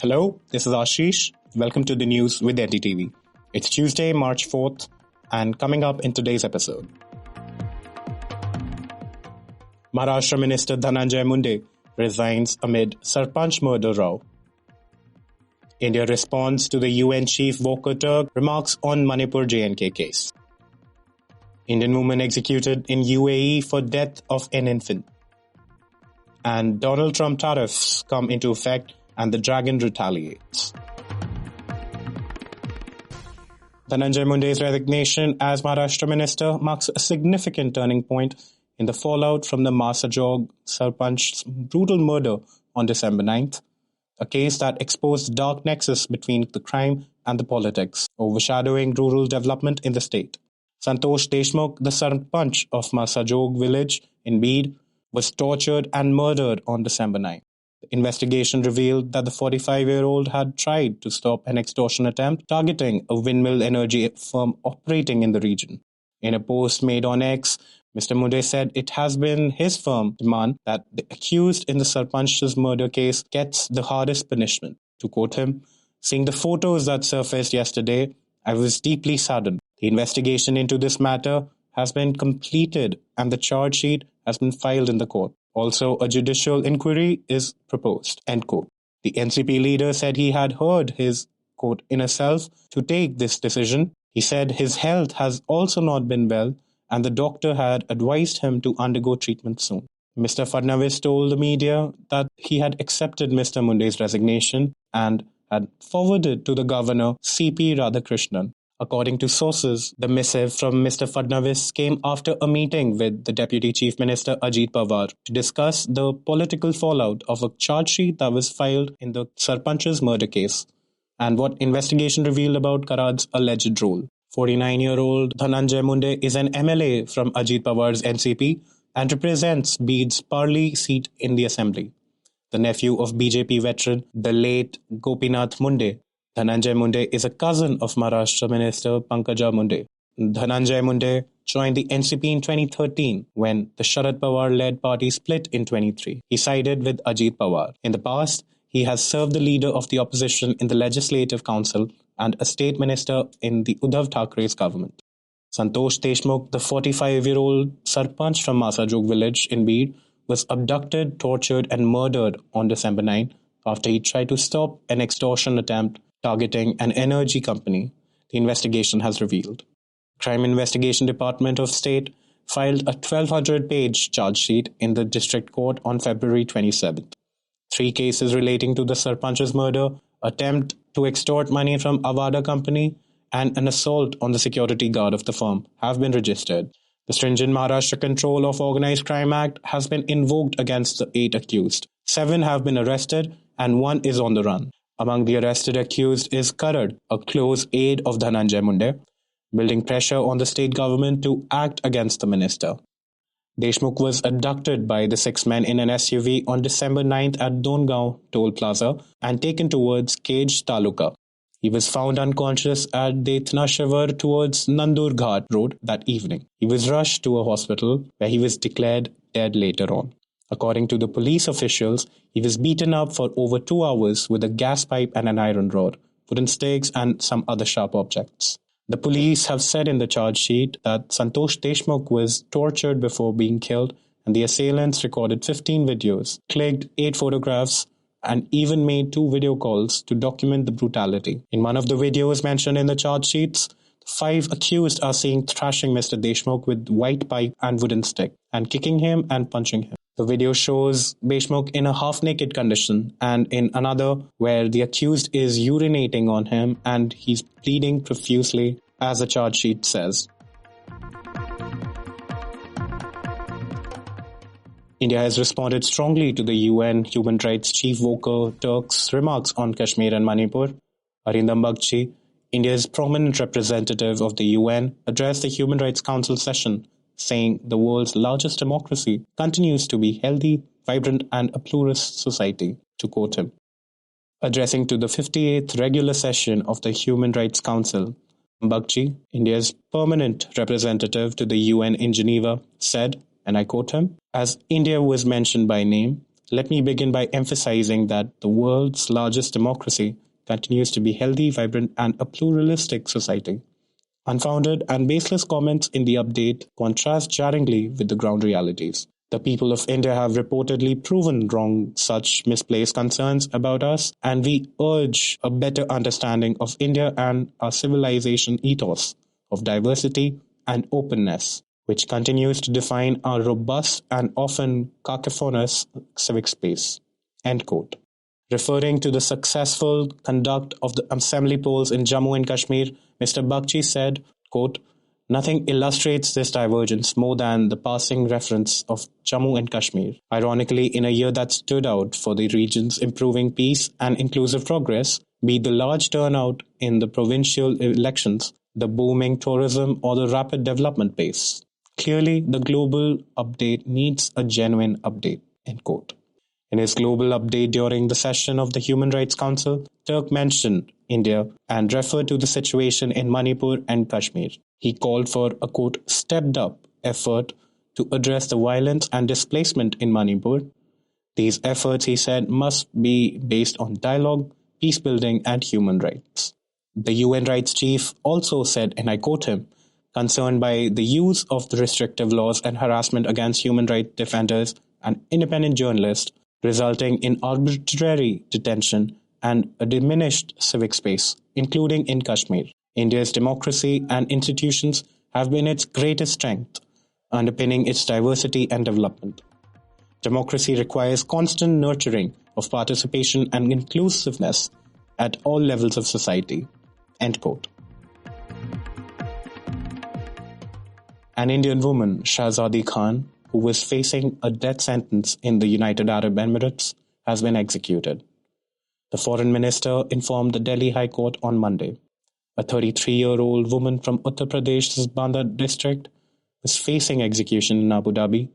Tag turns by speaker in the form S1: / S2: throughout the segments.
S1: Hello, this is Ashish. Welcome to the news with NDTV. It's Tuesday, March 4th, and coming up in today's episode. Maharashtra Minister Dhananjay Munde resigns amid Sarpanch murder row. India responds to the UN chief Volker Turk remarks on Manipur JNK case. Indian woman executed in UAE for death of an infant. And Donald Trump tariffs come into effect and the dragon retaliates. Dhananjay Munde's resignation as Maharashtra minister marks a significant turning point in the fallout from the Masajog Sarpanch's brutal murder on December 9th, a case that exposed dark nexus between the crime and the politics, overshadowing rural development in the state. Santosh Deshmukh, the Sarpanch of Masajog village in Beed, was tortured and murdered on December 9th. The investigation revealed that the 45-year-old had tried to stop an extortion attempt targeting a windmill energy firm operating in the region. In a post made on X, Mr. Munde said it has been his firm demand that the accused in the Sarpanch's murder case gets the hardest punishment. To quote him, "Seeing the photos that surfaced yesterday, I was deeply saddened. The investigation into this matter has been completed and the charge sheet has been filed in the court. Also, a judicial inquiry is proposed," end quote. The NCP leader said he had heard his, quote, inner self to take this decision. He said his health has also not been well and the doctor had advised him to undergo treatment soon. Mr. Fadnavis told the media that he had accepted Mr. Munde's resignation and had forwarded to the governor C.P. Radhakrishnan. According to sources, the missive from Mr. Fadnavis came after a meeting with the Deputy Chief Minister Ajit Pawar to discuss the political fallout of a charge sheet that was filed in the Sarpanch's murder case and what investigation revealed about Karad's alleged role. 49-year-old Dhananjay Munde is an MLA from Ajit Pawar's NCP and represents Beed's Parli seat in the assembly. The nephew of BJP veteran, the late Gopinath Munde, Dhananjay Munde is a cousin of Maharashtra Minister Pankaja Munde. Dhananjay Munde joined the NCP in 2013 when the Sharad Pawar-led party split in 2023. He sided with Ajit Pawar. In the past, he has served the leader of the opposition in the Legislative Council and a state minister in the Uddhav Thackeray's government. Santosh Deshmukh, the 45-year-old Sarpanch from Masajog village in Beed, was abducted, tortured and murdered on December 9 after he tried to stop an extortion attempt targeting an energy company, the investigation has revealed. Crime Investigation Department of State filed a 1,200-page charge sheet in the district court on February 27th. 3 cases relating to the Sarpanch's murder, attempt to extort money from Avada company, and an assault on the security guard of the firm have been registered. The stringent Maharashtra Control of Organized Crime Act has been invoked against the 8 accused. 7 have been arrested and 1 is on the run. Among the arrested accused is Karad, a close aide of Dhananjay Munde, building pressure on the state government to act against the minister. Deshmukh was abducted by the 6 men in an SUV on December 9th at Dongaon Toll Plaza and taken towards Kaj Taluka. He was found unconscious at Detnashawar towards Nandur Ghat Road that evening. He was rushed to a hospital where he was declared dead later on. According to the police officials, he was beaten up for over 2 hours with a gas pipe and an iron rod, wooden stakes and some other sharp objects. The police have said in the charge sheet that Santosh Deshmukh was tortured before being killed and the assailants recorded 15 videos, clicked 8 photographs and even made 2 video calls to document the brutality. In one of the videos mentioned in the charge sheets, 5 accused are seen thrashing Mr. Deshmukh with white pipe and wooden stick and kicking him and punching him. The video shows Deshmukh in a half-naked condition and in another where the accused is urinating on him and he's bleeding profusely, as the charge sheet says. India has responded strongly to the UN Human Rights Chief Volker Turk's remarks on Kashmir and Manipur. Arindam Bagchi, India's prominent representative of the UN, addressed the Human Rights Council session, saying the world's largest democracy continues to be healthy, vibrant and a pluralist society, to quote him. Addressing to the 58th regular session of the Human Rights Council, Bagchi, India's permanent representative to the UN in Geneva, said, and I quote him, "As India was mentioned by name, Let me begin by emphasizing that the world's largest democracy continues to be healthy, vibrant, and a pluralistic society. Unfounded and baseless comments in the update contrast jarringly with the ground realities. The people of India have reportedly proven wrong such misplaced concerns about us, and we urge a better understanding of India and our civilization ethos of diversity and openness, which continues to define our robust and often cacophonous civic space. End quote. Referring to the successful conduct of the assembly polls in Jammu and Kashmir, Mr. Bakshi said, quote, "Nothing illustrates this divergence more than the passing reference of Jammu and Kashmir. Ironically, in a year that stood out for the region's improving peace and inclusive progress, be the large turnout in the provincial elections, the booming tourism, or the rapid development pace. Clearly, the global update needs a genuine update." End quote. In his global update during the session of the Human Rights Council, Turk mentioned India and referred to the situation in Manipur and Kashmir. He called for a, quote, "stepped-up effort to address the violence and displacement in Manipur. These efforts," he said, "must be based on dialogue, peace-building, and human rights." The UN rights chief also said, and I quote him, "Concerned by the use of the restrictive laws and harassment against human rights defenders and independent journalists, resulting in arbitrary detention and a diminished civic space, including in Kashmir. India's democracy and institutions have been its greatest strength, underpinning its diversity and development. Democracy requires constant nurturing of participation and inclusiveness at all levels of society." End quote. An Indian woman, Shahzadi Khan, who was facing a death sentence in the United Arab Emirates, has been executed. The foreign minister informed the Delhi High Court on Monday. A 33-year-old woman from Uttar Pradesh's Banda district was facing execution in Abu Dhabi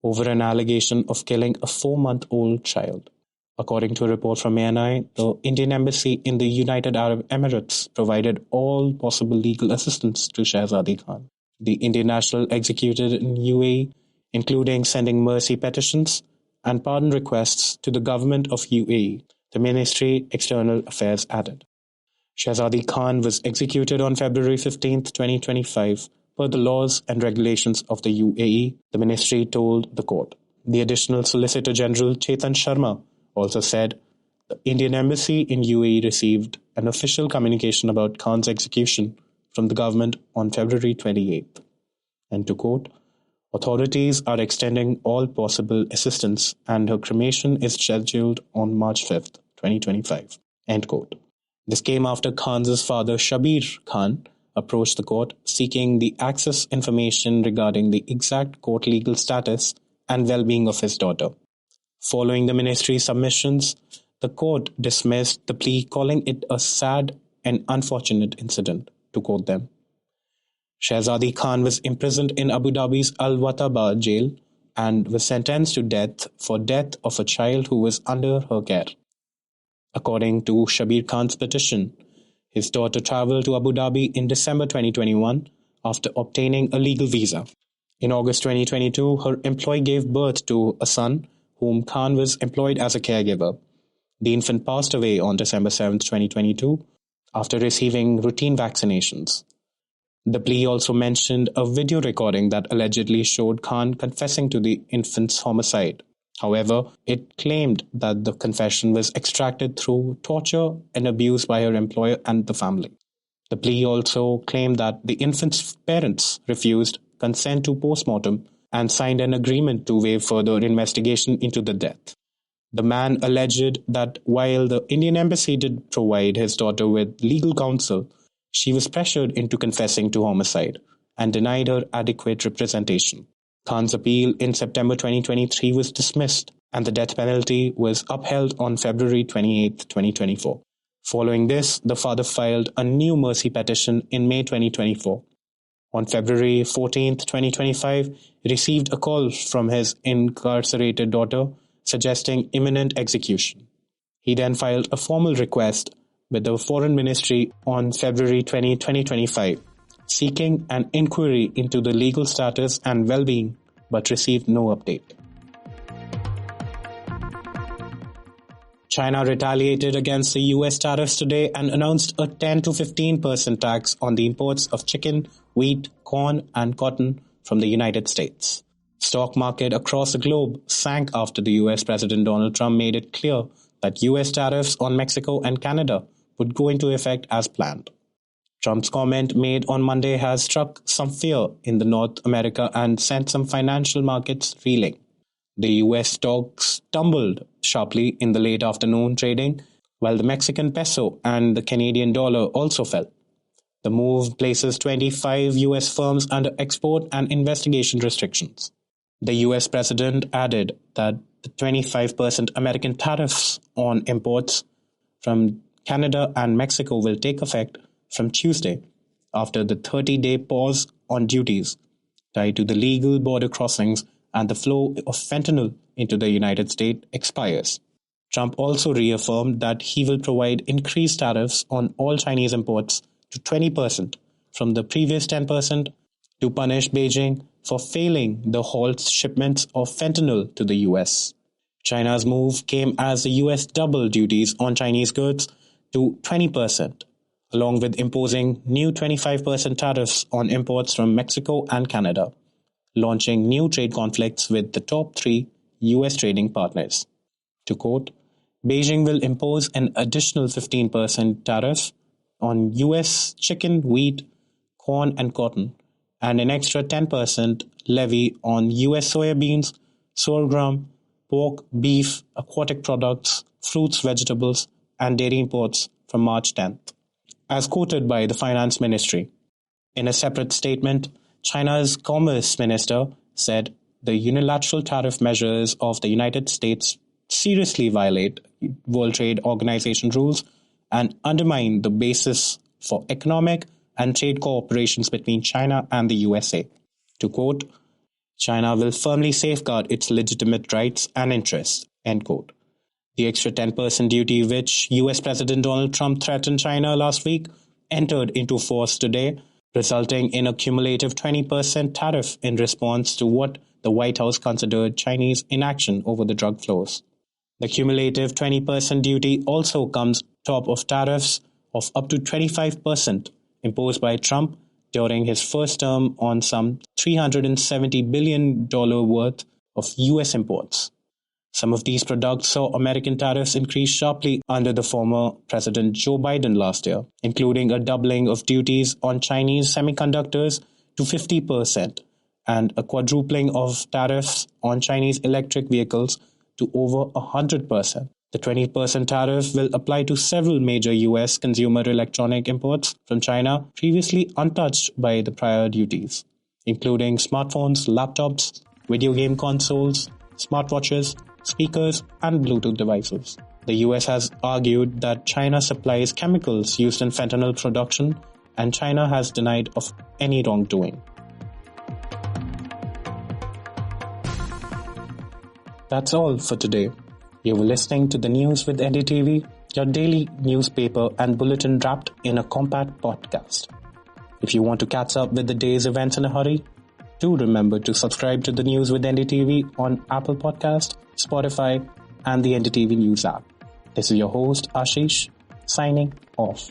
S1: over an allegation of killing a 4-month-old child. According to a report from ANI, the Indian Embassy in the United Arab Emirates provided all possible legal assistance to Shahzadi Khan. The Indian national executed in UAE, including sending mercy petitions and pardon requests to the government of UAE, the Ministry External Affairs added. Shahzadi Khan was executed on February 15, 2025, per the laws and regulations of the UAE, the ministry told the court. The additional Solicitor General Chetan Sharma also said the Indian Embassy in UAE received an official communication about Khan's execution from the government on February 28th. And to quote, "Authorities are extending all possible assistance and her cremation is scheduled on March 5th, 2025. End quote. This came after Khan's father Shabir Khan approached the court seeking the access information regarding the exact court legal status and well-being of his daughter. Following the ministry's submissions, the court dismissed the plea, calling it a sad and unfortunate incident, to quote them. Shahzadi Khan was imprisoned in Abu Dhabi's Al-Wataba jail and was sentenced to death for death of a child who was under her care. According to Shabir Khan's petition, his daughter traveled to Abu Dhabi in December 2021 after obtaining a legal visa. In August 2022, her employee gave birth to a son whom Khan was employed as a caregiver. The infant passed away on December 7, 2022, after receiving routine vaccinations. The plea also mentioned a video recording that allegedly showed Khan confessing to the infant's homicide. However, it claimed that the confession was extracted through torture and abuse by her employer and the family. The plea also claimed that the infant's parents refused consent to postmortem and signed an agreement to waive further investigation into the death. The man alleged that while the Indian Embassy did provide his daughter with legal counsel, she was pressured into confessing to homicide and denied her adequate representation. Khan's appeal in September 2023 was dismissed, and the death penalty was upheld on February 28, 2024. Following this, the father filed a new mercy petition in May 2024. On February 14, 2025, he received a call from his incarcerated daughter suggesting imminent execution. He then filed a formal request with the Foreign Ministry on February 20, 2025, seeking an inquiry into the legal status and well-being, but received no update. China retaliated against the US tariffs today and announced a 10 to 15% tax on the imports of chicken, wheat, corn, and cotton from the United States. Stock market across the globe sank after the US President Donald Trump made it clear that US tariffs on Mexico and Canada would go into effect as planned. Trump's comment made on Monday has struck some fear in the North America and sent some financial markets reeling. The US stocks tumbled sharply in the late afternoon trading, while the Mexican peso and the Canadian dollar also fell. The move places 25 US firms under export and investigation restrictions. The US president added that the 25% American tariffs on imports from Canada and Mexico will take effect from Tuesday after the 30-day pause on duties tied to the legal border crossings and the flow of fentanyl into the United States expires. Trump also reaffirmed that he will provide increased tariffs on all Chinese imports to 20% from the previous 10% to punish Beijing for failing to halt shipments of fentanyl to the US. China's move came as the US doubled duties on Chinese goods to 20%, along with imposing new 25% tariffs on imports from Mexico and Canada, launching new trade conflicts with the top 3 US trading partners. To quote, Beijing will impose an additional 15% tariff on US chicken, wheat, corn, and cotton, and an extra 10% levy on US soybeans, sorghum, pork, beef, aquatic products, fruits, vegetables, and dairy imports from March 10th. As quoted by the Finance Ministry. In a separate statement, China's Commerce Minister said the unilateral tariff measures of the United States seriously violate World Trade Organization rules and undermine the basis for economic and trade cooperations between China and the USA. To quote, China will firmly safeguard its legitimate rights and interests, end quote. The extra 10% duty which US President Donald Trump threatened China last week entered into force today, resulting in a cumulative 20% tariff in response to what the White House considered Chinese inaction over the drug flows. The cumulative 20% duty also comes top of tariffs of up to 25% imposed by Trump during his first term on some $370 billion worth of US imports. Some of these products saw American tariffs increase sharply under the former President Joe Biden last year, including a doubling of duties on Chinese semiconductors to 50% and a quadrupling of tariffs on Chinese electric vehicles to over 100%. The 20% tariff will apply to several major US consumer electronic imports from China previously untouched by the prior duties, including smartphones, laptops, video game consoles, smartwatches, speakers, and Bluetooth devices. The US has argued that China supplies chemicals used in fentanyl production, and China has denied of any wrongdoing. That's all for today. You were listening to the News with NDTV, your daily newspaper and bulletin wrapped in a compact podcast. If you want to catch up with the day's events in a hurry, do remember to subscribe to the News with NDTV on Apple Podcast, Spotify, and the NDTV News app. This is your host, Ashish, signing off.